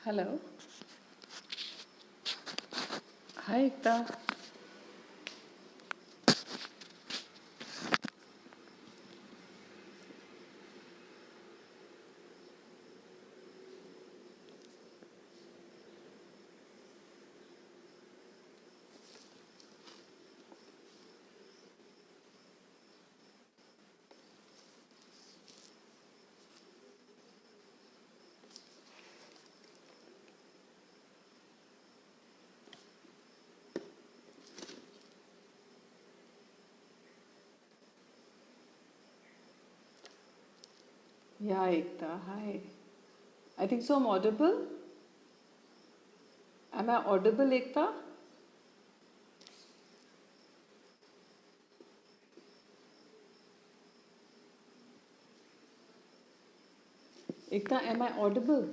Hello. Hi, Ekta. Yeah, Ekta. Hi. I think so. I'm audible. Am I audible, Ekta? Ekta, am I audible?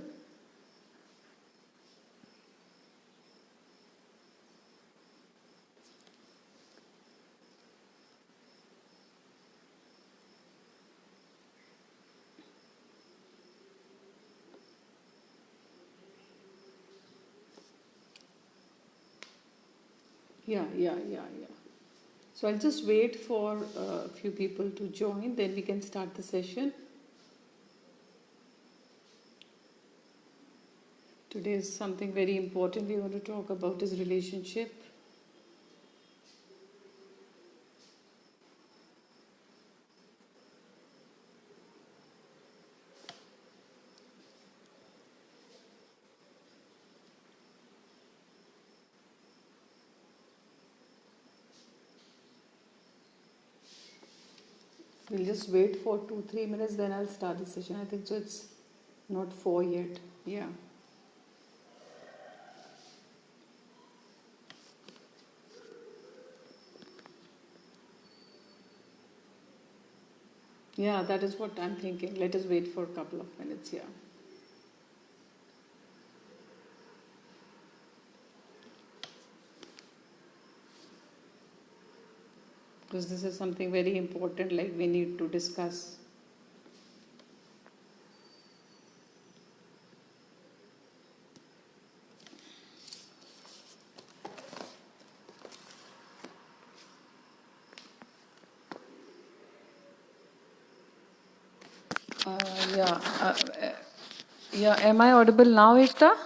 Yeah. So I'll just wait for a few people to join, then we can start the session. Today is something very important we want to talk about is relationship. We'll just wait for 2-3 minutes, then I'll start the session. I think so. It's not 4 yet. Yeah. Yeah, that is what I'm thinking. Let us wait for a couple of minutes. Yeah. Because this is something very important, like we need to discuss. Uh, yeah, uh, uh, yeah. Am I audible now, Ekta?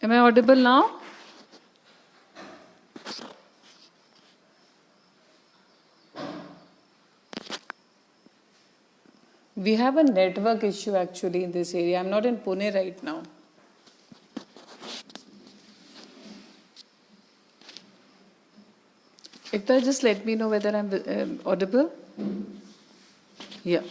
Am I audible now? We have a network issue actually in this area. I'm not in Pune right now. Ekta, just let me know whether I'm audible. Yeah.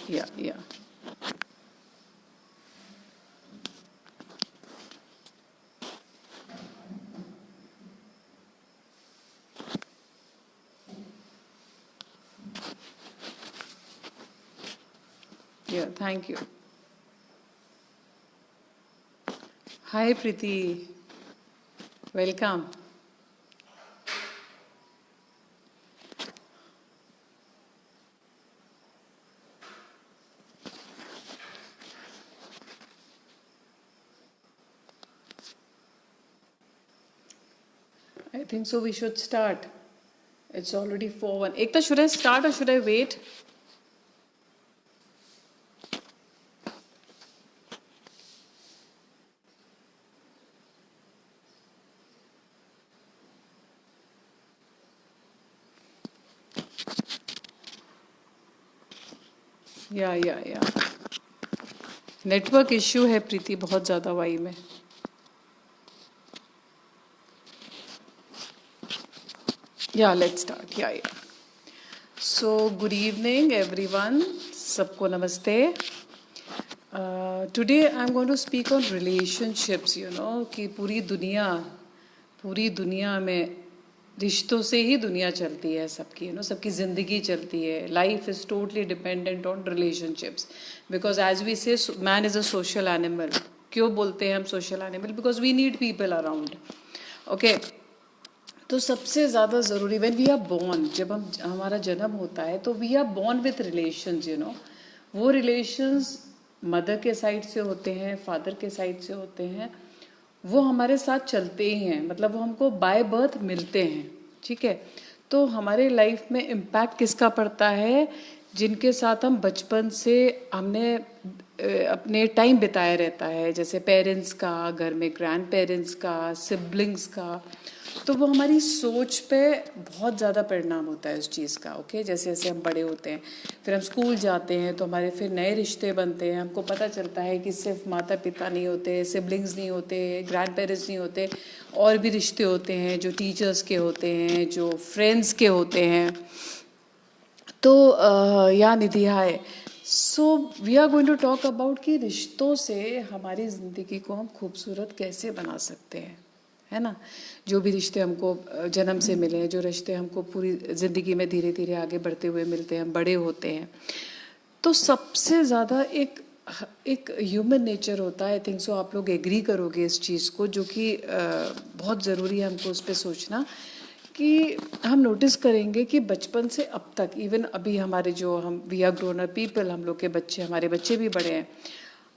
Yeah, thank you. Hi, Preeti. Welcome. I think so. We should start. It's already 4:01. Ekta, should I start or should I wait? या network issue है प्रीति बहुत ज़्यादा Y में. Yeah, let's start. Yeah. So, good evening, everyone. Sabko namaste. Today, I'm going to speak on relationships. कि पूरी दुनिया में रिश्तों से ही दुनिया चलती है सबकी. सबकी ज़िंदगी चलती है. Life is totally dependent on relationships. Because as we say, man is a social animal. क्यों बोलते हैं हम social animal? Because we need people around. Okay. तो सबसे ज़्यादा ज़रूरी व्हेन वी आर बॉर्न, जब हमारा जन्म होता है तो we are born with relations. वो रिलेशंस मदर के साइड से होते हैं, फादर के साइड से होते हैं, वो हमारे साथ चलते ही हैं, मतलब वो हमको बाय बर्थ मिलते हैं, ठीक है। तो हमारे लाइफ में इम्पैक्ट किसका पड़ता है? जिनके साथ हम बचपन से हमने अपने टाइम बिताया रहता है, जैसे पेरेंट्स का, घर में ग्रैंड पेरेंट्स का, सिबलिंग्स का, तो वो हमारी सोच पे बहुत ज़्यादा परिणाम होता है उस चीज़ का। ओके, जैसे जैसे हम बड़े होते हैं, फिर हम स्कूल जाते हैं, तो हमारे फिर नए रिश्ते बनते हैं, हमको पता चलता है कि सिर्फ माता पिता नहीं होते, सिबलिंग्स नहीं होते, ग्रैंड पेरेंट्स नहीं होते, और भी रिश्ते होते हैं जो टीचर्स के होते हैं, जो फ्रेंड्स के होते हैं। तो या Nidhi hi, so we are going to talk about कि रिश्तों से हमारी ज़िंदगी को हम खूबसूरत कैसे बना सकते हैं, है ना। जो भी रिश्ते हमको जन्म से मिले हैं, जो रिश्ते हमको पूरी ज़िंदगी में धीरे धीरे आगे बढ़ते हुए मिलते हैं, हम बड़े होते हैं, तो सबसे ज़्यादा एक एक ह्यूमन नेचर होता है, आई थिंक सो आप लोग एग्री करोगे इस चीज़ को, जो कि बहुत ज़रूरी है हमको उस पर सोचना, कि हम नोटिस करेंगे कि बचपन से अब तक, इवन अभी हमारे जो हम we are grown up people, हम लोग के बच्चे, हमारे बच्चे भी बड़े हैं,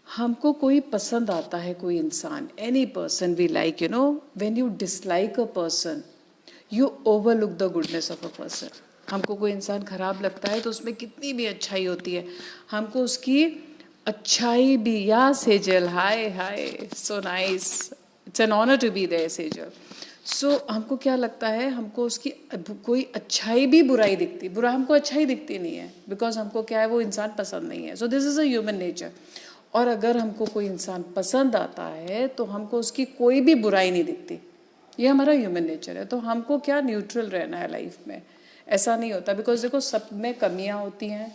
हमको कोई पसंद आता है, कोई इंसान, any person we like, you know, when you dislike a person you overlook the goodness of a person. हमको कोई इंसान खराब लगता है तो उसमें कितनी भी अच्छाई होती है, हमको उसकी अच्छाई भी, या Sejal, hi hi, so nice, it's an honour to be there Sejal. सो हमको क्या लगता है, हमको उसकी कोई अच्छाई भी बुराई दिखती, बुरा हमको अच्छाई दिखती नहीं है, बिकॉज हमको क्या है, वो इंसान पसंद नहीं है। So this is a human nature. और अगर हमको कोई इंसान पसंद आता है तो हमको उसकी कोई भी बुराई नहीं दिखती, ये हमारा ह्यूमन नेचर है। तो हमको क्या, न्यूट्रल रहना है लाइफ में, ऐसा नहीं होता, बिकॉज देखो सब में कमियां होती हैं,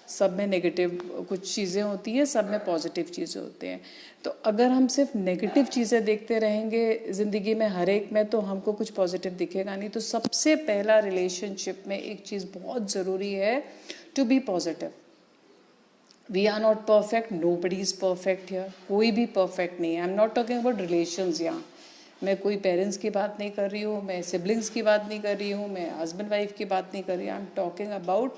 सब में नेगेटिव कुछ चीज़ें होती हैं, सब में पॉजिटिव चीज़ें होती हैं। तो अगर हम सिर्फ नेगेटिव चीज़ें देखते रहेंगे ज़िंदगी में हर एक में, तो हमको कुछ पॉजिटिव दिखेगा नहीं। तो सबसे पहला रिलेशनशिप में एक चीज़ बहुत ज़रूरी है, to be positive. We are not perfect, nobody is perfect here, कोई भी परफेक्ट नहीं है। I am not talking about relations, यहाँ मैं कोई पेरेंट्स की बात नहीं कर रही हूँ, मैं सिबलिंग्स की बात नहीं कर रही हूँ, मैं हस्बैंड वाइफ की बात नहीं कर रही हूँ, I am talking about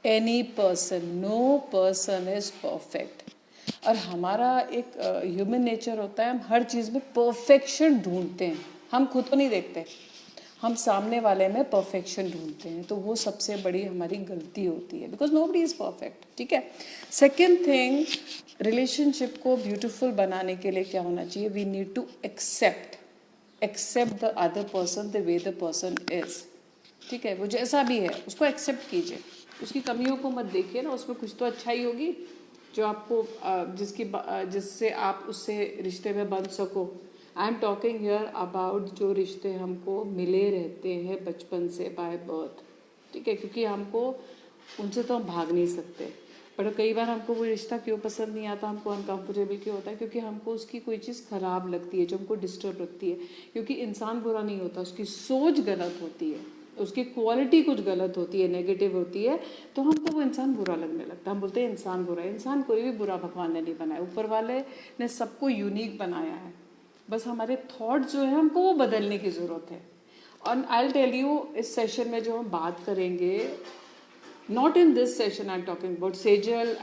any person, no person is perfect. और हमारा एक ह्यूमन नेचर होता है, हम हर चीज़ में परफेक्शन ढूंढते हैं, हम खुद को नहीं देखते, हम सामने वाले में परफेक्शन ढूंढते हैं, तो वो सबसे बड़ी हमारी गलती होती है, बिकॉज नोबडी इज़ परफेक्ट, ठीक है। सेकेंड थिंग, रिलेशनशिप को ब्यूटिफुल बनाने के लिए क्या होना चाहिए, we need to accept the other person the way the person is, ठीक है। वो जैसा भी है उसको एक्सेप्ट कीजिए, उसकी कमियों को मत देखिए ना, उसमें कुछ तो अच्छाई होगी जो आपको जिससे आप उससे रिश्ते में बंध सको। आई एम टॉकिंग हियर अबाउट जो रिश्ते हमको मिले रहते हैं बचपन से, बाय बर्थ, ठीक है, क्योंकि हमको उनसे तो हम भाग नहीं सकते। पर कई बार हमको वो रिश्ता क्यों पसंद नहीं आता, हमको अनकंफर्टेबल क्यों होता है, क्योंकि हमको उसकी कोई चीज़ ख़राब लगती है जो हमको डिस्टर्ब रखती है। क्योंकि इंसान बुरा नहीं होता, उसकी सोच गलत होती है, उसकी क्वालिटी कुछ गलत होती है, नेगेटिव होती है, तो हमको वो इंसान बुरा लगने लगता है। हम बोलते हैं इंसान बुरा है। इंसान कोई भी बुरा भगवान ने नहीं बनाया, ऊपर वाले ने सबको यूनिक बनाया है, बस हमारे थॉट जो है हमको वो बदलने की ज़रूरत है। और आई विल टेल यू, इस सेशन में जो हम बात करेंगे, not in this session, I am talking about Sejal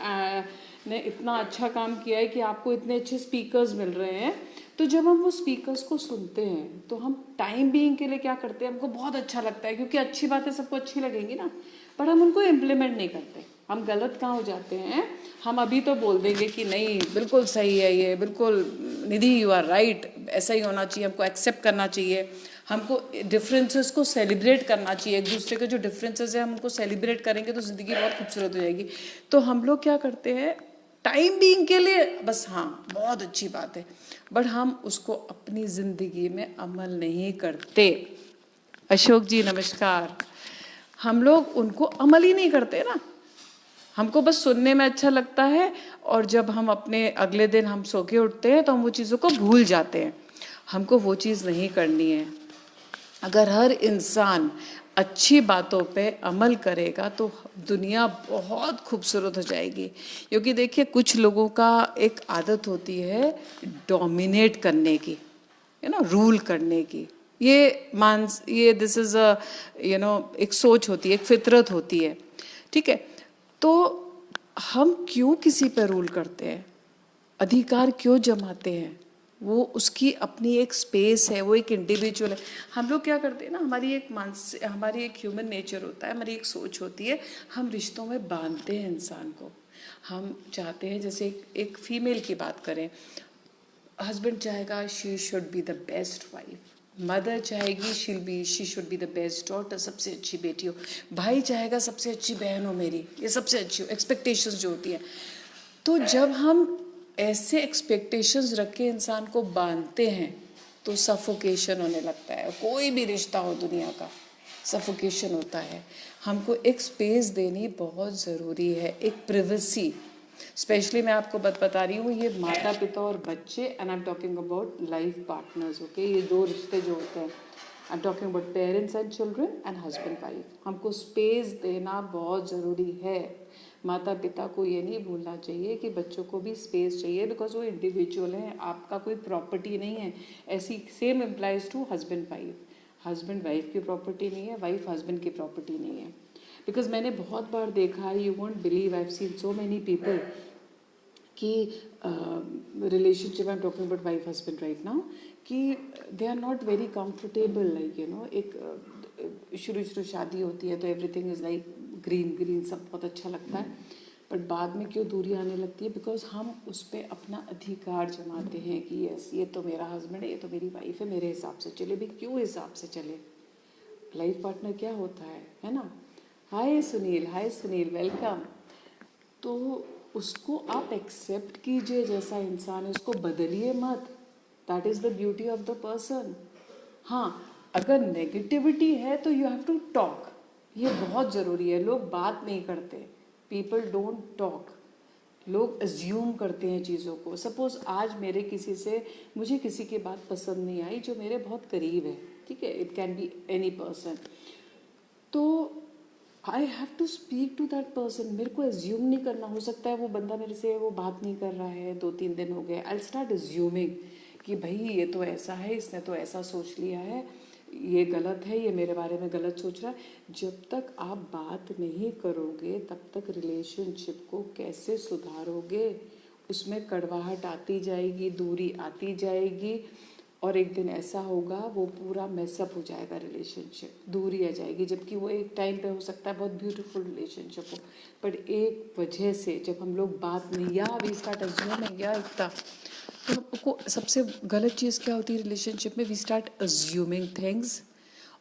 ने इतना अच्छा काम किया है कि आपको इतने अच्छे स्पीकर्स मिल रहे हैं। तो जब हम वो स्पीकर्स को सुनते हैं तो हम टाइम बीइंग के लिए क्या करते हैं, हमको बहुत अच्छा लगता है, क्योंकि अच्छी बातें सबको अच्छी लगेंगी ना, पर हम उनको इम्प्लीमेंट नहीं करते। हम गलत कहाँ हो जाते हैं, हम अभी तो बोल देंगे कि नहीं बिल्कुल सही है ये, बिल्कुल निधि यू आर राइट, ऐसा ही होना चाहिए, हमको एक्सेप्ट करना चाहिए, हमको डिफरेंसेस को सेलिब्रेट करना चाहिए, एक दूसरे के जो डिफरेंसेस है हम उनको सेलिब्रेट करेंगे तो ज़िंदगी बहुत खूबसूरत हो जाएगी। तो हम लोग क्या करते हैं, टाइम बीइंग के लिए बस, हाँ बहुत अच्छी बात है, बट हम उसको अपनी ज़िंदगी में अमल नहीं करते। अशोक जी नमस्कार। हम लोग उनको अमल ही नहीं करते ना, हमको बस सुनने में अच्छा लगता है, और जब हम अपने अगले दिन हम सो के उठते हैं तो हम वो चीज़ों को भूल जाते हैं। हमको वो चीज़ नहीं करनी है। अगर हर इंसान अच्छी बातों पे अमल करेगा तो दुनिया बहुत खूबसूरत हो जाएगी। क्योंकि देखिए कुछ लोगों का एक आदत होती है डोमिनेट करने की, रूल करने की, ये दिस इज़ अ एक सोच होती है, एक फितरत होती है, ठीक है। तो हम क्यों किसी पे रूल करते हैं? अधिकार क्यों जमाते हैं? वो उसकी अपनी एक स्पेस है, वो एक इंडिविजुअल है। हम लोग क्या करते हैं ना, हमारी एक ह्यूमन नेचर होता है, हमारी एक सोच होती है, हम रिश्तों में बांधते हैं इंसान को। हम चाहते हैं, जैसे एक फीमेल की बात करें, हस्बैंड चाहेगा she should be the best wife, mother चाहेगी she should be the best daughter, सबसे अच्छी बेटी हो, भाई चाहेगा सबसे अच्छी बहन हो मेरी, ये सबसे अच्छी हो, एक्सपेक्टेशंस जो होती है। तो जब हम ऐसे एक्सपेक्टेशंस रख के इंसान को बांधते हैं तो सफोकेशन होने लगता है। कोई भी रिश्ता हो दुनिया का, सफोकेशन होता है। हमको एक स्पेस देनी बहुत ज़रूरी है, एक प्रिवेसी। स्पेशली मैं आपको बता रही हूँ, ये माता पिता और बच्चे, and I am talking about life partners, okay, ये दो रिश्ते जो होते हैं, आई am talking about parents and children and husband wife. हमको स्पेस देना बहुत ज़रूरी है। माता पिता को ये नहीं भूलना चाहिए कि बच्चों को भी स्पेस चाहिए, बिकॉज वो इंडिविजुअल हैं, आपका कोई प्रॉपर्टी नहीं है। ऐसी same applies to husband wife. Husband wife की प्रॉपर्टी नहीं है, वाइफ हस्बैंड की प्रॉपर्टी नहीं है। बिकॉज मैंने बहुत बार देखा है, you won't believe, I have seen so many people कि relationship, I am talking about wife husband right now, कि they are not very comfortable, like you know, एक शुरू शादी होती है तो everything is like green green, सब बहुत अच्छा लगता है, बट बाद में क्यों दूरी आने लगती है? बिकॉज हम उस पर अपना अधिकार जमाते हैं कि यस, ये तो मेरा हस्बैंड है, ये तो मेरी वाइफ है, मेरे हिसाब से चले। भाई क्यों हिसाब से चले? लाइफ पार्टनर क्या होता है ना? हाय सुनील, वेलकम। तो उसको आप एक्सेप्ट कीजिए जैसा इंसान है, उसको बदलिए मत। That is the beauty of the person. हाँ, अगर नेगेटिविटी है तो यू हैव टू टॉक, ये बहुत ज़रूरी है। लोग बात नहीं करते, पीपल डोंट टॉक, लोग अज्यूम करते हैं चीज़ों को। सपोज़ आज मुझे किसी की बात पसंद नहीं आई जो मेरे बहुत करीब है, ठीक है, it can be any person, तो I have to speak to that person. मेरे को एज्यूम नहीं करना। हो सकता है वो बंदा मेरे से वो बात नहीं कर रहा है, 2-3 दिन हो गए, आई स्टार्ट एज्यूमिंग कि भाई ये तो ऐसा है, इसने तो ऐसा सोच लिया है, ये गलत है, ये मेरे बारे में गलत सोच रहा है। जब तक आप बात नहीं करोगे तब तक रिलेशनशिप को कैसे सुधारोगे? उसमें कड़वाहट आती जाएगी, दूरी आती जाएगी, और एक दिन ऐसा होगा वो पूरा मेसअप हो जाएगा रिलेशनशिप, दूरी आ जाएगी। जबकि वो एक टाइम पे हो सकता है बहुत ब्यूटीफुल रिलेशनशिप हो, बट एक वजह से जब हम लोग बात नहीं, या वी स्टार्ट अज्यूमिंग, या इतना, तो हमको सबसे गलत चीज़ क्या होती है रिलेशनशिप में? We start assuming things.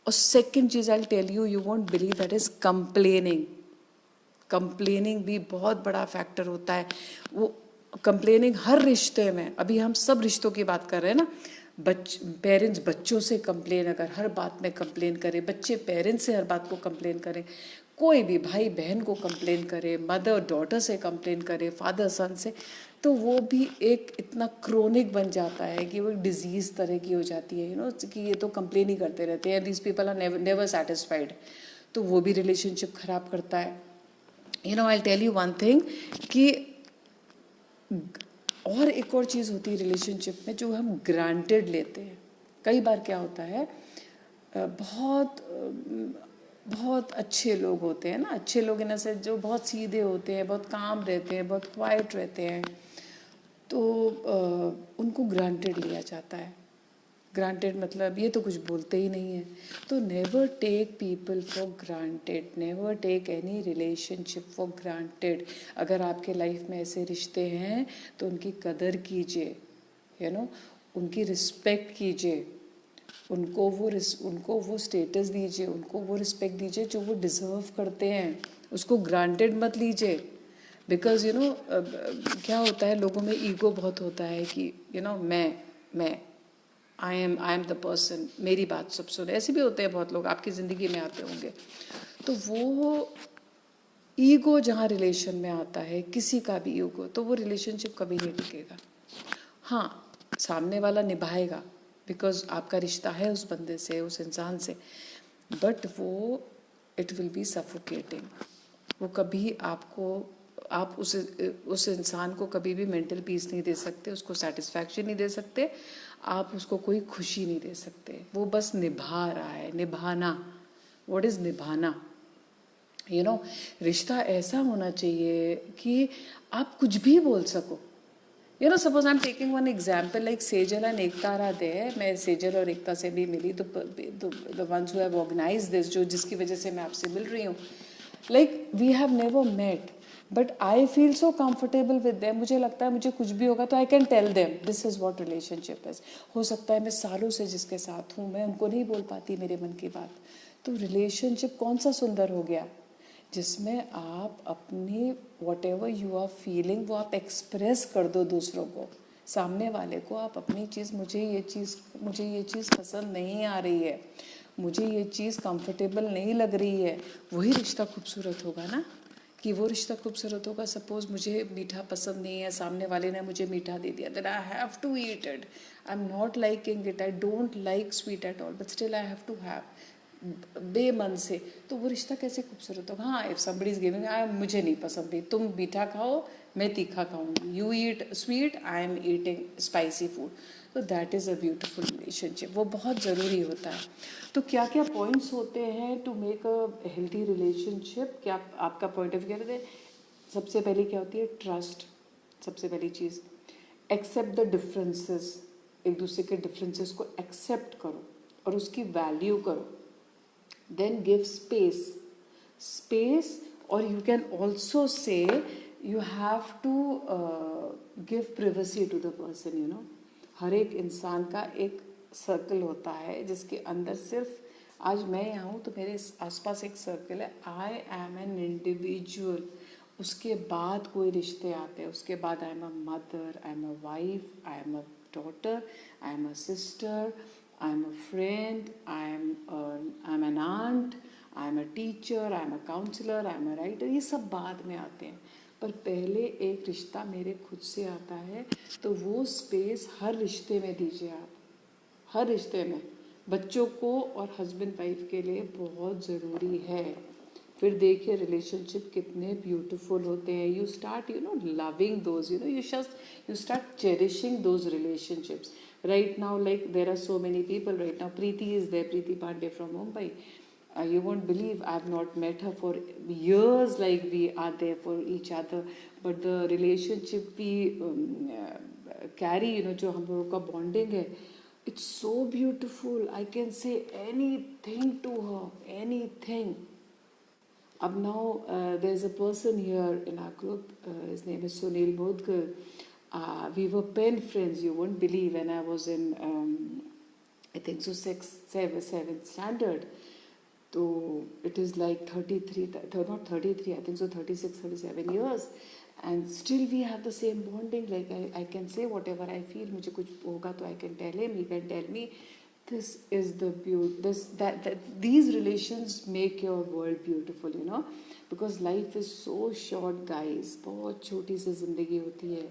और सेकेंड चीज़ I tell you, you won't believe, that is complaining. Complaining भी बहुत बड़ा फैक्टर होता है। वो कंप्लेनिंग हर रिश्ते में, अभी हम सब रिश्तों की बात कर रहे हैं ना, पेरेंट्स बच्चों से कंप्लेन, अगर हर बात में कंप्लेन करें, बच्चे पेरेंट्स से हर बात को कंप्लेन करें, कोई भी भाई बहन को कंप्लेन करे, मदर डॉटर से कंप्लेन करे, फादर सन से, तो वो भी एक इतना क्रोनिक बन जाता है कि वो एक डिजीज़ तरह की हो जाती है, यू नो, कि ये तो कंप्लेन ही करते रहते हैं, these people are never satisfied. तो वो भी रिलेशनशिप ख़राब करता है। You know, I tell you one thing, कि और एक और चीज़ होती है रिलेशनशिप में जो हम ग्रांटेड लेते हैं। कई बार क्या होता है, बहुत अच्छे लोग होते हैं ना, अच्छे लोग इन से जो बहुत सीधे होते हैं, बहुत काम रहते हैं, बहुत क्वाइट रहते हैं, तो उनको ग्रांटेड लिया जाता है। ग्रांटेड मतलब ये तो कुछ बोलते ही नहीं है। तो never take people for granted, never take any relationship for granted. अगर आपके लाइफ में ऐसे रिश्ते हैं तो उनकी कदर कीजिए, यू नो, उनकी रिस्पेक्ट कीजिए, उनको वो स्टेटस दीजिए, उनको वो रिस्पेक्ट दीजिए जो वो डिज़र्व करते हैं। उसको ग्रांटेड मत लीजिए। बिकॉज यू नो क्या होता है, लोगों में ईगो बहुत होता है कि यू नो मैं आई एम द पर्सन, मेरी बात सब सुने। ऐसे भी होते हैं बहुत लोग, आपकी ज़िंदगी में आते होंगे। तो वो ईगो जहाँ रिलेशन में आता है, किसी का भी ईगो, तो वो रिलेशनशिप कभी नहीं टिकेगा। हाँ, सामने वाला निभाएगा बिकॉज आपका रिश्ता है उस बंदे से, उस इंसान से, बट वो इट विल बी सफोकेटिंग। वो कभी आपको, आप उस इंसान को कभी भी मेंटल पीस नहीं दे सकते, उसको सेटिस्फैक्शन नहीं दे सकते, आप उसको कोई खुशी नहीं दे सकते। वो बस निभा रहा है। निभाना, व्हाट इज़ निभाना? यू नो, रिश्ता ऐसा होना चाहिए कि आप कुछ भी बोल सको, You know, suppose I'm taking one example like Sejal and Ekta are there. मैं सेजल और एकता से भी मिली, तो the ones who have organized this, जो जिसकी वजह से मैं आपसे मिल रही हूँ, like we have never met, but I feel so comfortable with them. मुझे लगता है मुझे कुछ भी होगा तो I can tell them this is what relationship is. हो सकता है मैं सालों से जिसके साथ हूँ, मैं उनको नहीं बोल पाती मेरे मन की बात, तो relationship कौन सा सुंदर हो गया जिसमें आप अपनी whatever you are feeling वो आप एक्सप्रेस कर दो दूसरों को, सामने वाले को आप अपनी चीज़, मुझे ये चीज़ पसंद नहीं आ रही है, मुझे ये चीज़ कंफर्टेबल नहीं लग रही है, वही रिश्ता खूबसूरत होगा ना, कि वो रिश्ता खूबसूरत होगा. सपोज मुझे मीठा पसंद नहीं है, सामने वाले ने मुझे मीठा दे दिया, then I have to eat it. I am not liking it, I don't like sweet at all, but still I have to have बेमन से, तो वो रिश्ता कैसे खूबसूरत होगा. हाँ, इफ समबडी इज गिविंग, मुझे नहीं पसंद भाई, तुम मीठा खाओ मैं तीखा खाऊंगी, you eat sweet I am eating spicy food, तो that is a beautiful relationship. वो बहुत ज़रूरी होता है. तो क्या क्या पॉइंट्स होते हैं to make a healthy relationship, क्या आपका पॉइंट ऑफ व्यू है. सबसे पहले क्या होती है, ट्रस्ट. सबसे पहली चीज़, एक्सेप्ट द डिफरेंसेस, एक दूसरे के डिफरेंसेस को एक्सेप्ट करो और उसकी वैल्यू करो. Then give space, or you can also say you have to give privacy to the person. You know, हर एक इंसान का एक सर्कल होता है जिसके अंदर सिर्फ, आज मैं यहाँ हूँ तो मेरे आसपास एक सर्कल है, आई एम एन इंडिविजुअल. उसके बाद कोई रिश्ते आते हैं, उसके बाद I am a mother, I am a wife, I am a daughter, I am a sister, I'm a friend, I'm an aunt, I'm a teacher, I'm a counselor, I'm a writer. ये सब बाद में आते हैं, पर पहले एक रिश्ता मेरे खुद से आता है, तो वो स्पेस हर रिश्ते में दीजिए आप, हर रिश्ते में. बच्चों को और हस्बैंड वाइफ के लिए बहुत ज़रूरी है. फिर देखिए रिलेशनशिप कितने ब्यूटीफुल होते हैं. You start loving those, you start cherishing those relationships. Right now, like there are so many people right now. Preeti is there, Preeti Pandey from Mumbai. You won't believe I've not met her for years. Like we are there for each other, but the relationship we carry, जो हम लोगों का bonding है, it's so beautiful. I can say anything to her, anything. Ab now there's a person here in our group. His name is Sunil Modkar. We were pen friends, you won't believe, when I was in, I think so, 7th standard. So it is like 33, not 33, I think so 36, 37 years. And still we have the same bonding. Like I can say whatever I feel, मुझे कुछ होगा तो I can tell him, he can tell me. This is the beauty, these relations make your world beautiful, because life is so short, guys. बहुत छोटी सी ज़िंदगी होती है.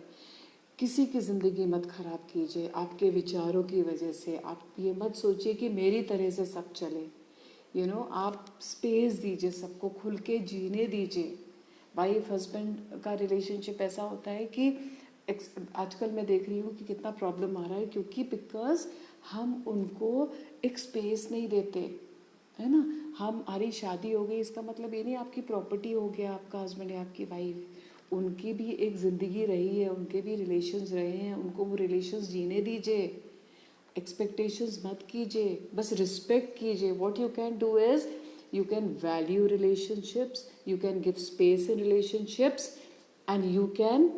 किसी की ज़िंदगी मत ख़राब कीजिए आपके विचारों की वजह से. आप ये मत सोचिए कि मेरी तरह से सब चले. आप स्पेस दीजिए, सबको खुल के जीने दीजिए. वाइफ हस्बैंड का रिलेशनशिप ऐसा होता है कि आजकल मैं देख रही हूँ कि कितना प्रॉब्लम आ रहा है, क्योंकि बिकॉज हम उनको एक स्पेस नहीं देते, है ना. हमारी शादी हो गई, इसका मतलब ये नहीं आपकी प्रॉपर्टी हो गया आपका हस्बैंड या आपकी वाइफ. उनकी भी एक ज़िंदगी रही है, उनके भी रिलेशंस रहे हैं, उनको वो रिलेशंस जीने दीजिए. एक्सपेक्टेशंस मत कीजिए, बस रिस्पेक्ट कीजिए. What you can do is you can value relationships, you can give space in relationships, and you can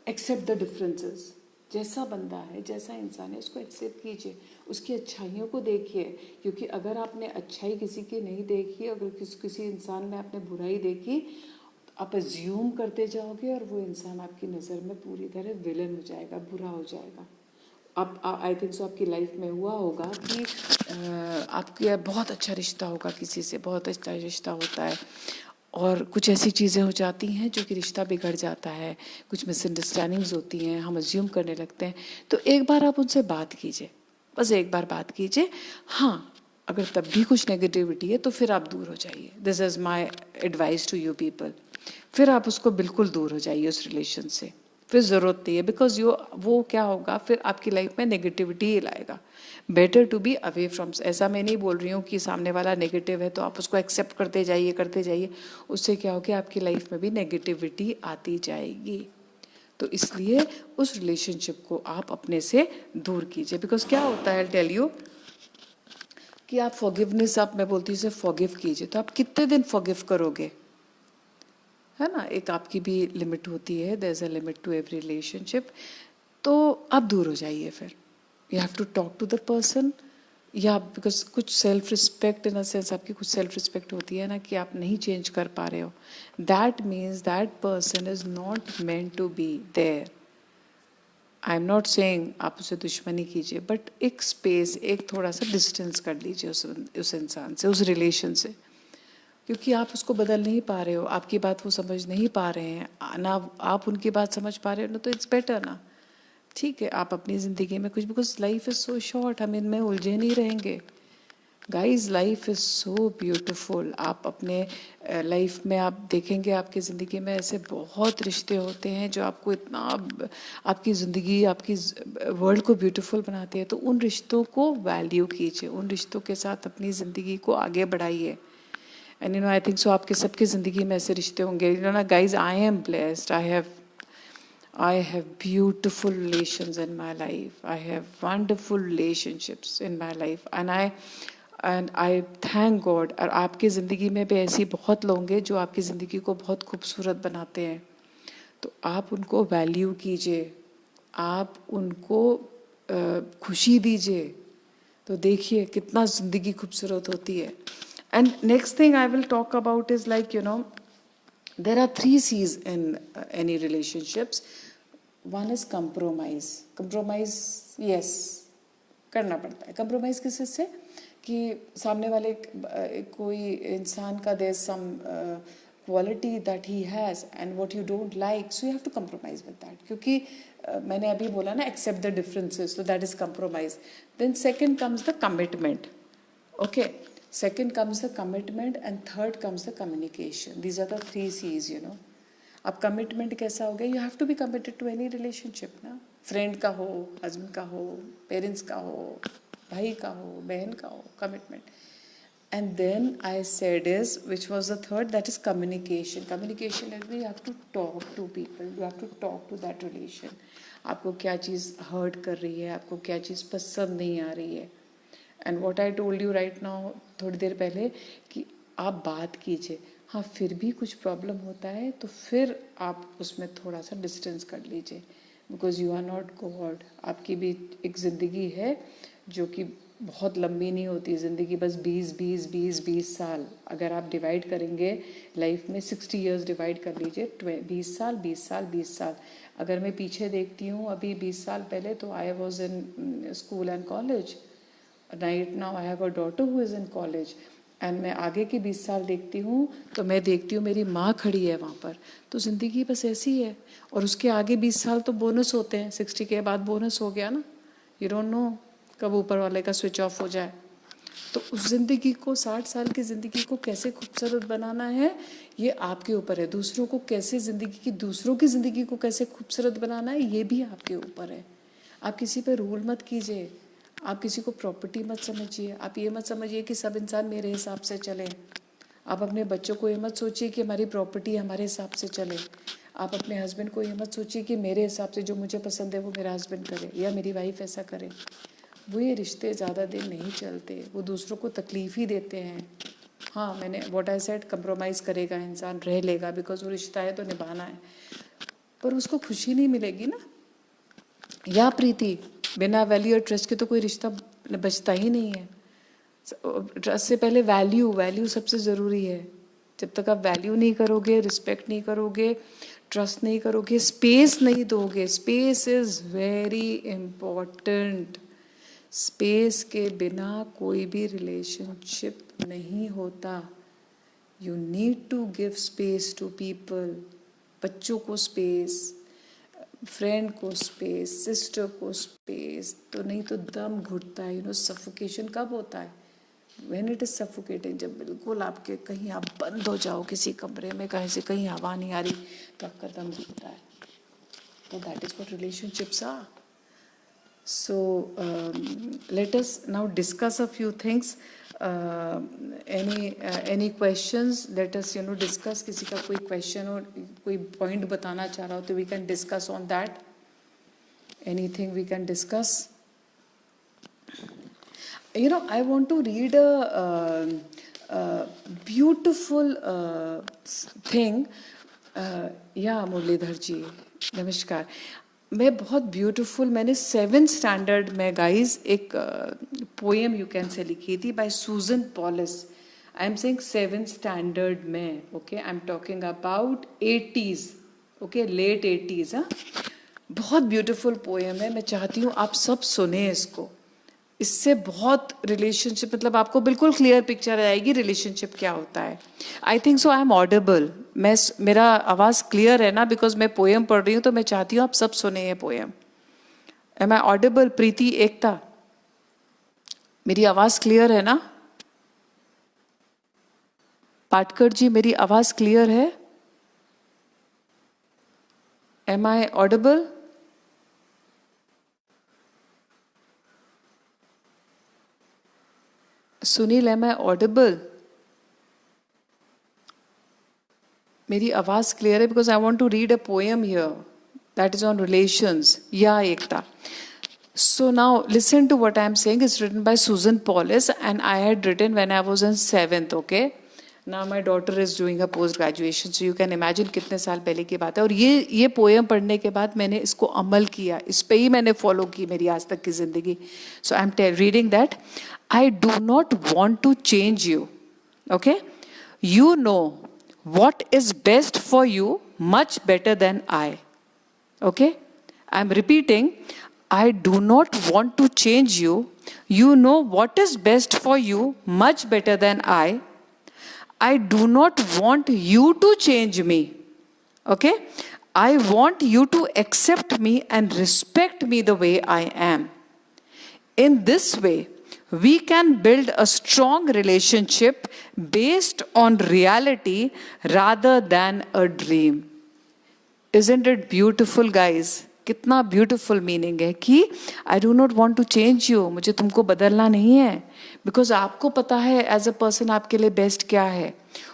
accept the differences. जैसा बंदा है, जैसा इंसान है, उसको एक्सेप्ट कीजिए, उसकी अच्छाइयों को देखिए. क्योंकि अगर आपने अच्छाई किसी की नहीं देखी, अगर किसी इंसान में आपने बुराई देखी, आप अज्यूम करते जाओगे और वो इंसान आपकी नज़र में पूरी तरह विलन हो जाएगा, बुरा हो जाएगा. आप आई थिंक सो आपकी लाइफ में हुआ होगा कि आपका बहुत अच्छा रिश्ता होगा किसी से, बहुत अच्छा रिश्ता होता है, और कुछ ऐसी चीज़ें हो जाती हैं जो कि रिश्ता बिगड़ जाता है, कुछ मिसअंडरस्टैंडिंग्स होती हैं, हम अज्यूम करने लगते हैं. तो एक बार आप उनसे बात कीजिए, बस एक बार बात कीजिए. हाँ, अगर तब भी कुछ नेगेटिविटी है तो फिर आप दूर हो जाइए. This is my advice to you people. फिर आप उसको बिल्कुल दूर हो जाइए उस रिलेशन से. फिर ज़रूरत नहीं है, बिकॉज वो क्या होगा फिर आपकी लाइफ में नेगेटिविटी ही लाएगा. Better to be away from. ऐसा मैं नहीं बोल रही हूँ कि सामने वाला नेगेटिव है तो आप उसको एक्सेप्ट करते जाइए. उससे क्या होगा आपकी लाइफ में भी नेगेटिविटी आती जाएगी. तो इसलिए उस रिलेशनशिप को आप अपने से दूर कीजिए. बिकॉज क्या होता है, टेल यू कि आप फॉरगिवनेस, आप मैं बोलती हूँ इसे फॉरगिव कीजिए. तो आप कितने दिन फॉरगिव करोगे, है ना. एक आपकी भी लिमिट होती है. There is a limit to every relationship. तो आप दूर हो जाइए. फिर you have to talk to the person. या बिकॉज कुछ self respect, in a sense आपकी कुछ सेल्फ रिस्पेक्ट होती है ना कि आप नहीं चेंज कर पा रहे हो. That means that person is not meant to be there. I am not saying आप उसे दुश्मनी कीजिए, बट एक स्पेस, एक थोड़ा सा डिस्टेंस कर लीजिए उस इंसान से, उस रिलेशन से. क्योंकि आप उसको बदल नहीं पा रहे हो, आपकी बात वो समझ नहीं पा रहे हैं ना, आप उनकी बात समझ पा रहे हो ना. तो इट्स बेटर ना. ठीक है, आप अपनी ज़िंदगी में कुछ, because life is so short, हम इनमें उलझे नहीं रहेंगे. Guys life is so beautiful. आप अपने लाइफ में आप देखेंगे आपकी ज़िंदगी में ऐसे बहुत रिश्ते होते हैं जो आपको इतना आपकी ज़िंदगी, आपकी वर्ल्ड को ब्यूटीफुल बनाते हैं. तो उन रिश्तों को वैल्यू कीजिए, उन रिश्तों के साथ अपनी ज़िंदगी को आगे बढ़ाइए. एंड आई थिंक सो आपके सबकी ज़िंदगी में ऐसे रिश्ते होंगे. ना guys, I am blessed. I have beautiful relations in my life. I have wonderful relationships in my life, and I thank God. और आपकी ज़िंदगी में भी ऐसी बहुत लोग हैं जो आपकी ज़िंदगी को बहुत खूबसूरत बनाते हैं. तो आप उनको वैल्यू कीजिए, आप उनको खुशी दीजिए. तो देखिए कितना ज़िंदगी खूबसूरत होती है. And next thing I will talk about is like, there are 3 C's in any relationships. One is compromise. Compromise, yes, करना पड़ता है. Compromise किस से कि सामने वाले कोई इंसान का there's some quality that he has and what you don't like, so you have to compromise with that. क्योंकि मैंने अभी बोला ना, accept the differences, so that is compromise. Then second comes the commitment. Okay. Second comes the commitment and third comes the communication. These are the 3 C's, अब commitment कैसा हो गया, you have to be committed to any relationship ना. Friend का हो, husband का हो, parents का हो, भाई का हो, बहन का हो, commitment. And then I said is which was the third, that is communication. Communication is you have to talk to people, you have to talk to that relation. आपको क्या चीज़ हर्ट कर रही है, आपको क्या चीज़ पसंद नहीं आ रही है. And what I told you right now, थोड़ी देर पहले, कि आप बात कीजिए. हाँ, फिर भी कुछ प्रॉब्लम होता है तो फिर आप उसमें थोड़ा सा डिस्टेंस कर लीजिए. Because you are not God. आपकी भी एक ज़िंदगी है जो कि बहुत लंबी नहीं होती. ज़िंदगी बस 20 साल. अगर आप डिवाइड करेंगे लाइफ में 60 ईयर्स डिवाइड कर लीजिए, 20 साल 20 साल 20 साल. अगर मैं पीछे देखती हूँ अभी 20 साल पहले, तो I was in school and college. Right now I have a daughter who is in college. And मैं आगे के 20 साल देखती हूँ तो मैं देखती हूँ मेरी माँ खड़ी है वहाँ पर. तो ज़िंदगी बस ऐसी है. और उसके आगे 20 साल तो बोनस होते हैं. 60 के बाद बोनस हो गया ना. यू डोंट नो कब ऊपर वाले का स्विच ऑफ हो जाए. तो उस ज़िंदगी को, 60 साल की ज़िंदगी को कैसे खूबसूरत बनाना है, ये आपके ऊपर है. दूसरों की ज़िंदगी को कैसे खूबसूरत बनाना है, ये भी आपके ऊपर है. आप किसी पर रूल मत कीजिए. आप किसी को प्रॉपर्टी मत समझिए. आप ये मत समझिए कि सब इंसान मेरे हिसाब से चले. आप अपने बच्चों को ये मत सोचिए कि हमारी प्रॉपर्टी हमारे हिसाब से चले. आप अपने हस्बैंड को ये मत सोचिए कि मेरे हिसाब से जो मुझे पसंद है वो मेरा हस्बैंड करे या मेरी वाइफ ऐसा करे. वो ये रिश्ते ज़्यादा दिन नहीं चलते. वो दूसरों को तकलीफ़ ही देते हैं. हाँ, मैंने व्हाट आई सेड, कंप्रोमाइज़ करेगा इंसान, रह लेगा, बिकॉज वो रिश्ता है तो निभाना है. पर उसको खुशी नहीं मिलेगी ना, या प्रीति. बिना वैल्यू और ट्रस्ट के तो कोई रिश्ता बचता ही नहीं है. ट्रस्ट से पहले वैल्यू सबसे ज़रूरी है. जब तक आप वैल्यू नहीं करोगे, रिस्पेक्ट नहीं करोगे, ट्रस्ट नहीं करोगे, स्पेस नहीं दोगे. Space is very important. Space के बिना कोई भी रिलेशनशिप नहीं होता. You need to give space to people. बच्चों को स्पेस, फ्रेंड को स्पेस, सिस्टर को स्पेस. तो नहीं तो दम घुटता है. सफोकेशन कब होता है? When it is suffocating. जब बिल्कुल आपके कहीं आप बंद हो जाओ किसी कमरे में, कहीं से कहीं हवा नहीं आ रही, तो आपका दम घुटता है. So that is what relationships are. So let us now discuss a few things. Any questions? Let us discuss. किसी का कोई question or कोई point बताना चाह रहा हो तो we can discuss on that. Anything we can discuss. I want to read a beautiful thing. Muralidhar जी नमस्कार. मैं बहुत ब्यूटीफुल मैंने 7th स्टैंडर्ड में गाइज एक पोएम यू कैन से लिखी थी by Susan Polis. I am saying 7th standard में. Okay, I am talking about 80s. Okay, let 80s. बहुत ब्यूटीफुल पोएम है. मैं चाहती हूँ आप सब सुने इसको. इससे बहुत रिलेशनशिप मतलब आपको बिल्कुल क्लियर पिक्चर आएगी रिलेशनशिप क्या होता है. आई think so I am audible. मेरा आवाज़ क्लियर है ना? बिकॉज मैं पोएम पढ़ रही हूँ तो मैं चाहती हूँ आप सब सुने ये poem. Am I audible? Preeti, Ekta, मेरी आवाज़ क्लियर है ना? पाटकर जी मेरी आवाज़ क्लियर है? Am I audible? Sunil, am I audible? मेरी आवाज़ क्लियर है? Because I want to read a poem here that is on relations. या Ekta. So now listen to what I am saying. It's written by Susan Paulis and I had written when I was in 7th. Okay. Now my daughter is doing a post graduation, so you can imagine कितने साल पहले की बात है. और ये poem पढ़ने के बाद मैंने इसको अमल किया. इस पे ही मैंने फॉलो की मेरी आज तक की जिंदगी. So I'm reading that. I do not want to change you. Okay. You know what is best for you much better than I. Okay. I'm repeating. I do not want to change you. You know what is best for you much better than I. I do not want you to change me. Okay? I want you to accept me and respect me the way I am. In this way, we can build a strong relationship based on reality rather than a dream. Isn't it beautiful, guys? कितना beautiful meaning है कि I do not want to change you. मुझे तुमको बदलना नहीं है. Because आपको पता है एज अ पर्सन आपके लिए बेस्ट क्या है.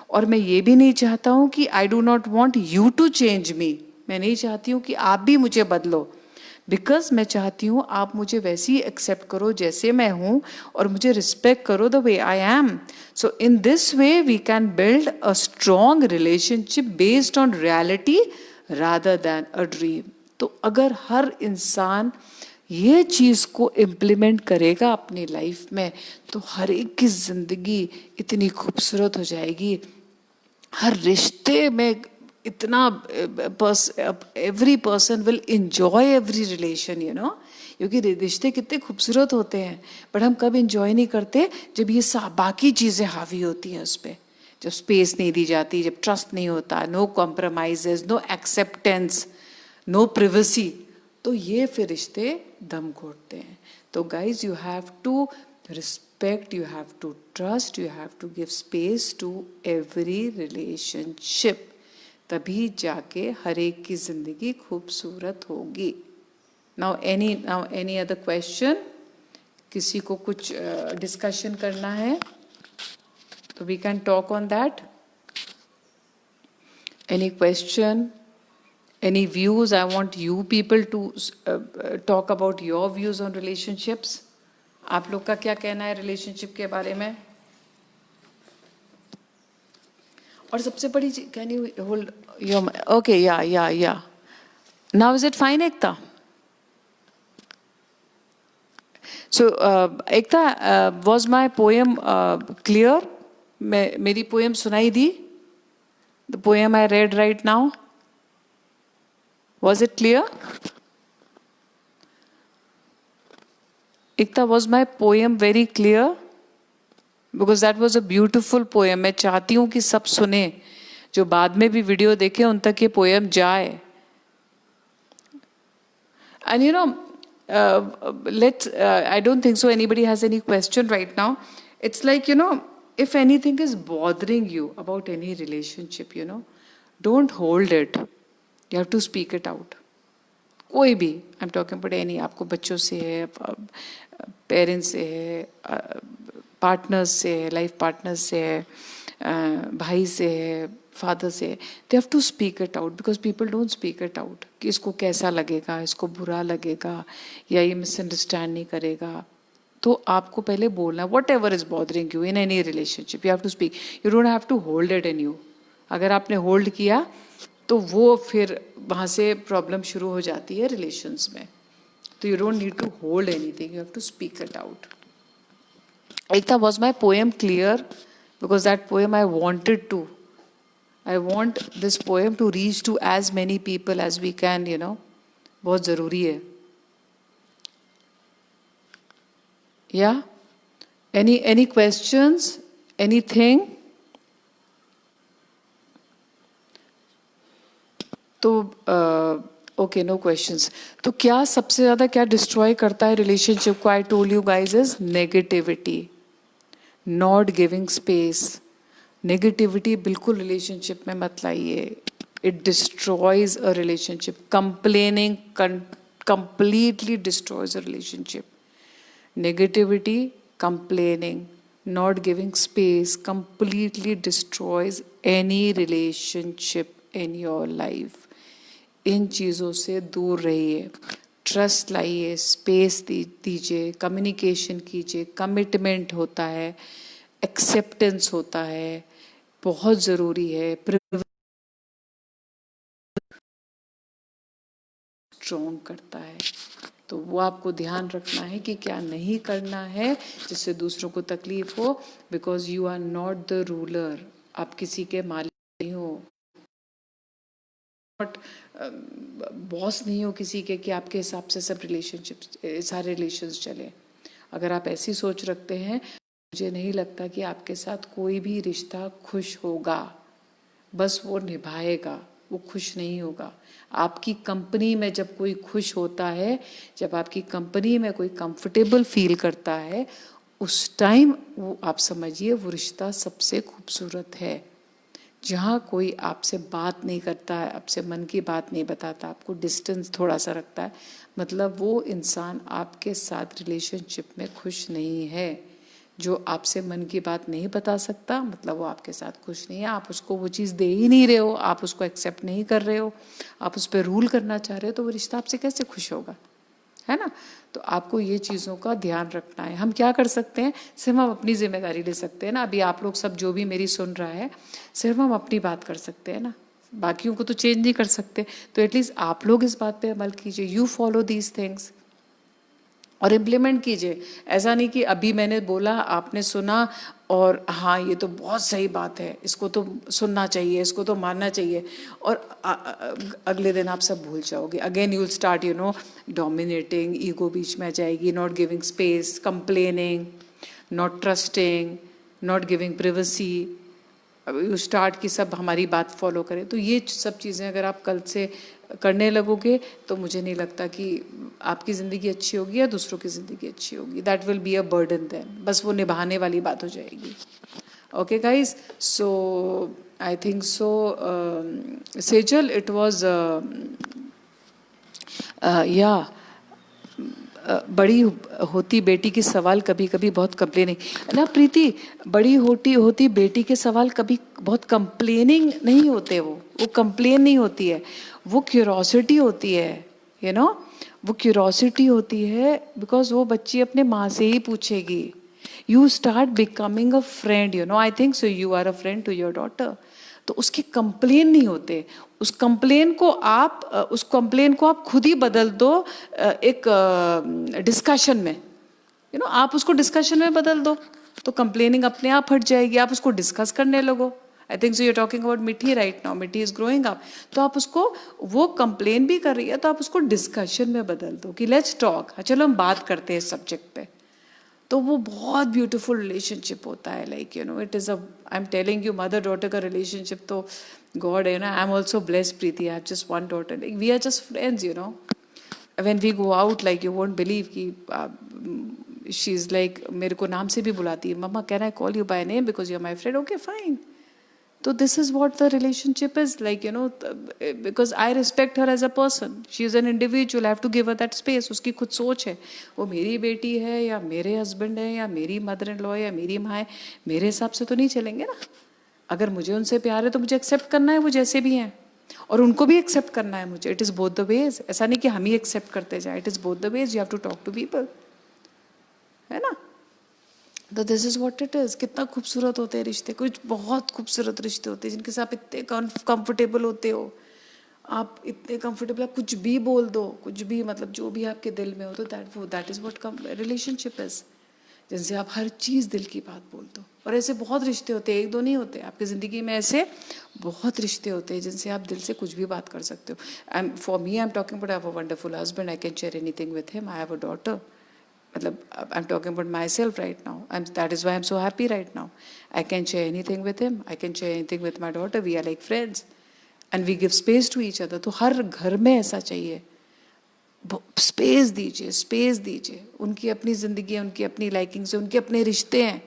और मैं ये भी नहीं चाहता हूँ कि I do not want you to change me. मैं नहीं चाहती हूँ कि आप भी मुझे बदलो. बिकॉज मैं चाहती हूँ आप मुझे वैसे ही एक्सेप्ट करो जैसे मैं हूँ और मुझे रिस्पेक्ट करो the way I am. So in this way we can build a strong relationship based on reality rather than a dream. तो अगर हर इंसान ये चीज़ को इम्प्लीमेंट करेगा अपनी लाइफ में तो हर एक की ज़िंदगी इतनी खूबसूरत हो जाएगी. हर रिश्ते में इतना every person will enjoy every relation. क्योंकि रिश्ते कितने खूबसूरत होते हैं बट हम कब इंजॉय नहीं करते जब ये बाकी चीज़ें हावी होती हैं उस पर. जब स्पेस नहीं दी जाती, जब ट्रस्ट नहीं होता, no compromises, no acceptance, no privacy, तो ये फिर रिश्ते दम घोटते हैं. तो guys you have to respect, you have to trust, you have to give space to every relationship. तभी जाके हर एक की जिंदगी खूबसूरत होगी. Now any other question? किसी को कुछ डिस्कशन करना है तो we can talk on that. Any question? Any views? I want you people to talk about your views on relationships. आप लोग का क्या कहना है रिलेशनशिप के बारे में? और सबसे बड़ी चीज, can you hold your? Okay, या now is it fine Ekta? So Ekta, was my poem clear? मेरी पोएम सुनाई दी? The poem I read right now, was it clear? Ekta, was my poem very clear? Because that was a beautiful poem. मैं चाहती हूँ कि सब सुने, जो बाद में भी वीडियो देखे उन तक ये पोएम जाए. And I don't think so anybody has any question right now. It's like, if anything is bothering you about any relationship, don't hold it. You have to speak it out. कोई भी, आई am talking about any, आपको बच्चों से है, parents से है, partners से है, लाइफ पार्टनर्स से है, भाई से है, फादर से, they have to speak it out, because people don't speak it out कि इसको कैसा लगेगा, इसको बुरा लगेगा, या ये मिसअंडरस्टैंड नहीं करेगा. तो आपको पहले बोलना, whatever is bothering you in any relationship, you have to speak. You don't have to hold it in you. अगर आपने होल्ड किया तो वो फिर वहाँ से प्रॉब्लम शुरू हो जाती है रिलेशंस में. तो you don't need to hold anything, you have to speak it out. Ekta, was my poem clear? Because that poem I wanted to. I want this poem to reach to as many people as we can, you know. बहुत ज़रूरी है. Yeah? Any questions? Anything? तो okay, know questions. तो क्या सबसे ज़्यादा क्या destroy करता है रिलेशनशिप को? I told you guys is negativity, not giving space. Negativity बिल्कुल रिलेशनशिप में मत लाइए. It destroys a relationship. Complaining completely destroys a relationship. Negativity, complaining, not giving space completely destroys any relationship in your life. इन चीज़ों से दूर रहिए. Trust लाइए, space दीजिए, कम्युनिकेशन कीजिए. कमिटमेंट होता है, एक्सेप्टेंस होता है, बहुत ज़रूरी है. स्ट्रॉन्ग करता है. तो वो आपको ध्यान रखना है कि क्या नहीं करना है जिससे दूसरों को तकलीफ हो. Because you are not the ruler. आप किसी के मालिक नहीं हो, नॉट बॉस नहीं हो किसी के कि आपके हिसाब से सब रिलेशनशिप, सारे रिलेशंस चले. अगर आप ऐसी सोच रखते हैं, मुझे नहीं लगता कि आपके साथ कोई भी रिश्ता खुश होगा. बस वो निभाएगा, वो खुश नहीं होगा. आपकी कंपनी में जब कोई खुश होता है, जब आपकी कंपनी में कोई कंफर्टेबल फील करता है, उस टाइम वो आप समझिए वो रिश्ता सबसे खूबसूरत है. जहाँ कोई आपसे बात नहीं करता है, आपसे मन की बात नहीं बताता, आपको डिस्टेंस थोड़ा सा रखता है, मतलब वो इंसान आपके साथ रिलेशनशिप में खुश नहीं है. जो आपसे मन की बात नहीं बता सकता, मतलब वो आपके साथ खुश नहीं है. आप उसको वो चीज़ दे ही नहीं रहे हो, आप उसको एक्सेप्ट नहीं कर रहे हो, आप उस पर रूल करना चाह रहे हो, तो वो रिश्ता आपसे कैसे खुश होगा, है ना. तो आपको ये चीज़ों का ध्यान रखना है. हम क्या कर सकते हैं, सिर्फ हम अपनी जिम्मेदारी ले सकते हैं ना. अभी आप लोग सब जो भी मेरी सुन रहा है, सिर्फ हम अपनी बात कर सकते हैं ना, बाकियों को तो चेंज नहीं कर सकते. तो एटलीस्ट आप लोग इस बात पे अमल कीजिए. यू फॉलो दीज थिंग्स और इम्प्लीमेंट कीजिए. ऐसा नहीं कि अभी मैंने बोला, आपने सुना और हाँ ये तो बहुत सही बात है, इसको तो सुनना चाहिए, इसको तो मानना चाहिए, और अगले दिन आप सब भूल जाओगे. Again you will start dominating, ego बीच में आ जाएगी, not giving space, complaining, not trusting, not giving privacy. You start कि सब हमारी बात फॉलो करें. तो ये सब चीज़ें अगर आप कल से करने लगोगे तो मुझे नहीं लगता कि आपकी ज़िंदगी अच्छी होगी या दूसरों की ज़िंदगी अच्छी होगी. That will be a burden then. बस वो निभाने वाली बात हो जाएगी. Okay guys, so I think so Sejal, it was या बड़ी होती बेटी की सवाल कभी कभी बहुत कंप्लेनिंग ना. प्रीति, बड़ी होती बेटी के सवाल कभी बहुत कंप्लेनिंग नहीं होते. वो कंप्लेन नहीं होती है, वो क्यूरोसिटी होती है. वो क्यूरोसिटी होती है बिकॉज वो बच्ची अपने माँ से ही पूछेगी. You start becoming a friend. I think so you are a friend to your daughter. तो उसके कंप्लेन नहीं होते. उस कंप्लेन को आप खुद ही बदल दो एक डिस्कशन में. आप उसको डिस्कशन में बदल दो तो कंप्लेनिंग अपने आप हट जाएगी. आप उसको डिस्कस करने लगो. I think so you are talking about Mithi right now. Mithi is growing up. तो आप उसको, वो कंप्लेन भी कर रही है तो आप उसको डिस्कशन में बदल दो कि लेट्स टॉक, चलो हम बात करते हैं इस सब्जेक्ट पे. तो वो बहुत ब्यूटीफुल रिलेशनशिप होता है. Like it is I am telling you, mother daughter का रिलेशनशिप तो गॉड है ना. I am also blessed Preeti. I have just one daughter. Like we are just friends. When we go out, like you won't believe कि she is like, मेरे को नाम से भी बुलाती है. Mamma can I call you by name because you are my friend. Okay fine. तो this is what the relationship is like, you know, because I respect her as a person, she is an individual, I have to give her that space. उसकी खुद सोच है, वो मेरी बेटी है या मेरे हस्बैंड है या मेरी मदर इन लॉ या मेरी माँ है, मेरे हिसाब से तो नहीं चलेंगे ना. अगर मुझे उनसे प्यार है तो मुझे एक्सेप्ट करना है वो जैसे भी हैं, और उनको भी एक्सेप्ट करना है मुझे. It is both the ways. ऐसा नहीं कि हम ही एक्सेप्ट करते जाए. It is both the ways. You have to talk to people, है ना. तो this is what it is. कितना खूबसूरत होते हैं रिश्ते. कुछ बहुत खूबसूरत रिश्ते होते हैं जिनके साथ इतने कंफर्टेबल होते हो आप, इतने कंफर्टेबल, आप कुछ भी बोल दो, कुछ भी, मतलब जो भी आपके दिल में हो, तो that is what relationship is. जिनसे आप हर चीज़ दिल की बात बोल दो. और ऐसे बहुत रिश्ते होते हैं, एक दो नहीं होते आपकी ज़िंदगी में. ऐसे बहुत रिश्ते होते हैं जिनसे आप दिल से कुछ भी बात कर सकते हो. For me I am talking about, I have a wonderful husband, I can share anything with him. I have a daughter. मतलब I am talking about myself right now. That is why I am so happy right now. I can share anything with him, I can share anything with my daughter. We are like friends and we give space to each other. तो हर घर में ऐसा चाहिए. Space दीजिए, space दीजिए. उनकी अपनी ज़िंदगी है, उनकी अपनी लाइकिंग से, उनके अपने रिश्ते हैं.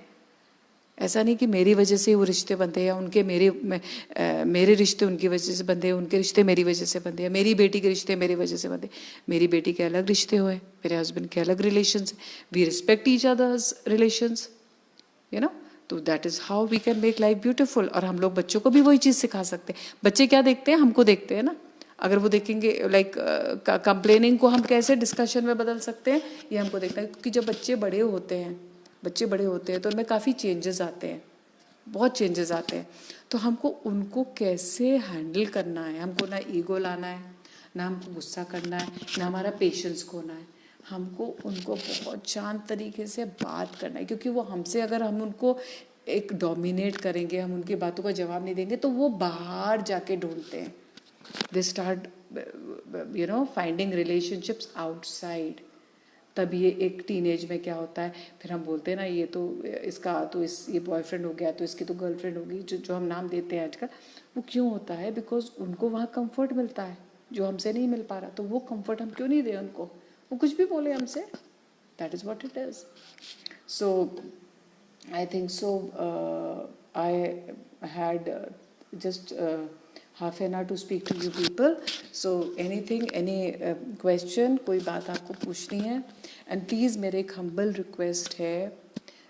ऐसा नहीं कि मेरी वजह से वो रिश्ते बंधे या उनके मेरे रिश्ते उनकी वजह से बंधे, उनके रिश्ते मेरी वजह से बंधे, या मेरी बेटी के रिश्ते मेरी वजह से बंधे. मेरी बेटी के अलग रिश्ते हुए, मेरे हस्बैंड के अलग relations. We respect each others relations, you know. तो that is how we can make life beautiful. और हम लोग बच्चों को भी वही चीज़ सिखा सकते हैं. बच्चे क्या देखते हैं, हमको देखते हैं ना. अगर वो देखेंगे लाइक कंप्लेनिंग को हम कैसे डिस्कशन में बदल सकते हैं, ये हमको देखना है. क्योंकि जब बच्चे बड़े होते हैं तो उनमें काफ़ी चेंजेस आते हैं, बहुत चेंजेस आते हैं. तो हमको उनको कैसे हैंडल करना है. हमको ना ईगो लाना है, ना हमको गुस्सा करना है, ना हमारा पेशेंस खोना है. हमको उनको बहुत शांत तरीके से बात करना है. क्योंकि वो हमसे, अगर हम उनको एक डोमिनेट करेंगे, हम उनकी बातों का जवाब नहीं देंगे, तो वो बाहर जाके ढूंढते हैं. They start you know finding relationships outside. तब ये एक टीनेज में क्या होता है, फिर हम बोलते हैं ना, ये तो इसका तो ये बॉयफ्रेंड हो गया, तो इसकी तो गर्लफ्रेंड होगी, जो हम नाम देते हैं आजकल. वो क्यों होता है? बिकॉज उनको वहाँ कंफर्ट मिलता है जो हमसे नहीं मिल पा रहा. तो वो कंफर्ट हम क्यों नहीं दें उनको. वो कुछ भी बोले हमसे. That is what it is. So I think so. I had just half an hour to speak to you people. So anything, any question, कोई बात आपको पूछनी है, and please मेरे एक humble request है,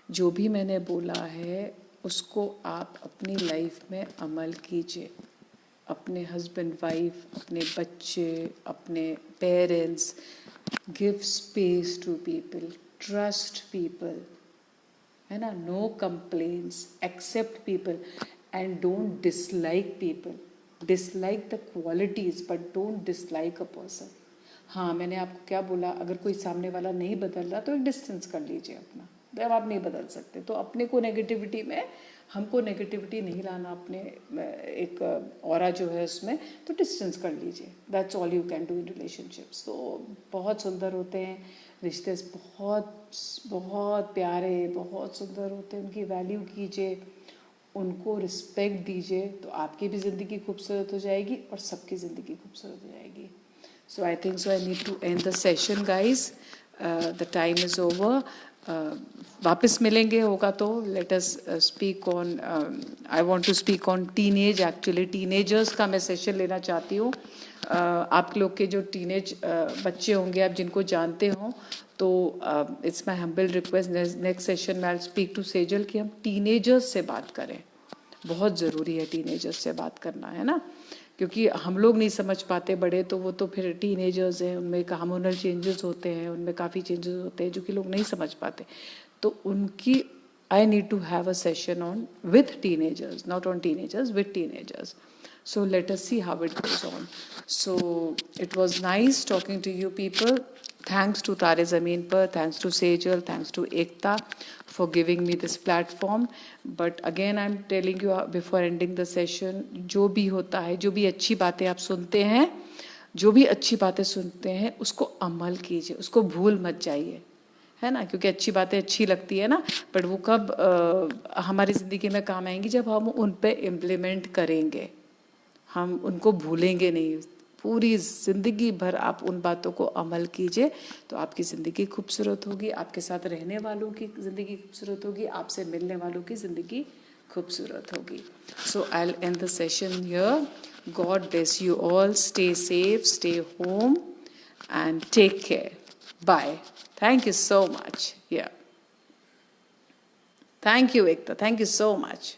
जो भी मैंने बोला है उसको आप अपनी लाइफ में अमल कीजिए. अपने हस्बैंड वाइफ, अपने बच्चे, अपने parents. Give space to people, trust people, है ना. No complains, accept people and don't dislike people. Dislike the qualities but don't dislike a person. हाँ, मैंने आपको क्या बोला, अगर कोई सामने वाला नहीं बदल रहा तो एक डिस्टेंस कर लीजिए अपना. जब आप नहीं बदल सकते तो अपने को नेगेटिविटी में, हमको नेगेटिविटी नहीं लाना अपने एक ऑरा जो है उसमें, तो डिस्टेंस कर लीजिए. That's all you can do in relationships. तो बहुत सुंदर होते हैं रिश्ते, बहुत बहुत प्यारे, बहुत सुंदर होते हैं. उनकी वैल्यू कीजिए, उनको रिस्पेक्ट दीजिए, तो आपकी भी ज़िंदगी खूबसूरत हो जाएगी और सबकी ज़िंदगी खूबसूरत हो जाएगी. So I think so I need to end the session, guys. The time is over. वापस मिलेंगे होगा तो let us speak on. I want to speak on teenage. Actually, teenagers का मैं session लेना चाहती हूँ. आप लोग के जो टीनेज बच्चे होंगे, आप जिनको जानते हो, तो it's my humble request. Next session में आई स्पीक टू सेजल कि हम टीनेजर्स से बात करें. बहुत ज़रूरी है टीनेजर्स से बात करना, है ना. क्योंकि हम लोग नहीं समझ पाते बड़े, तो वो तो फिर टीनेजर्स हैं, उनमें हार्मोनल चेंजेस होते हैं, उनमें काफ़ी चेंजेस होते हैं जो कि लोग नहीं समझ पाते. तो उनकी I need to have a session on with teenagers, not on teenagers, with teenagers. So let us see how it goes on. So it was nice talking to you people. Thanks to Tare Zameen Par, thanks to Sejal, thanks to Ekta for giving me this platform. But again I'm telling you before ending the session, जो भी होता है, जो भी अच्छी बातें आप सुनते हैं, जो भी अच्छी बातें सुनते हैं, उसको अमल कीजिए, उसको भूल मत जाइए, है ना. क्योंकि अच्छी बातें अच्छी लगती है ना, बट वो कब हमारी ज़िंदगी में काम आएंगी, जब हम उन पे इम्प्लीमेंट करेंगे. हम उनको भूलेंगे नहीं. पूरी ज़िंदगी भर आप उन बातों को अमल कीजिए, तो आपकी ज़िंदगी खूबसूरत होगी, आपके साथ रहने वालों की ज़िंदगी खूबसूरत होगी, आपसे मिलने वालों की ज़िंदगी खूबसूरत होगी. So I'll end the session here. God bless you all. Stay safe, stay home, and take care. Bye. Thank you so much. Yeah. Thank you, Ekta. Thank you so much.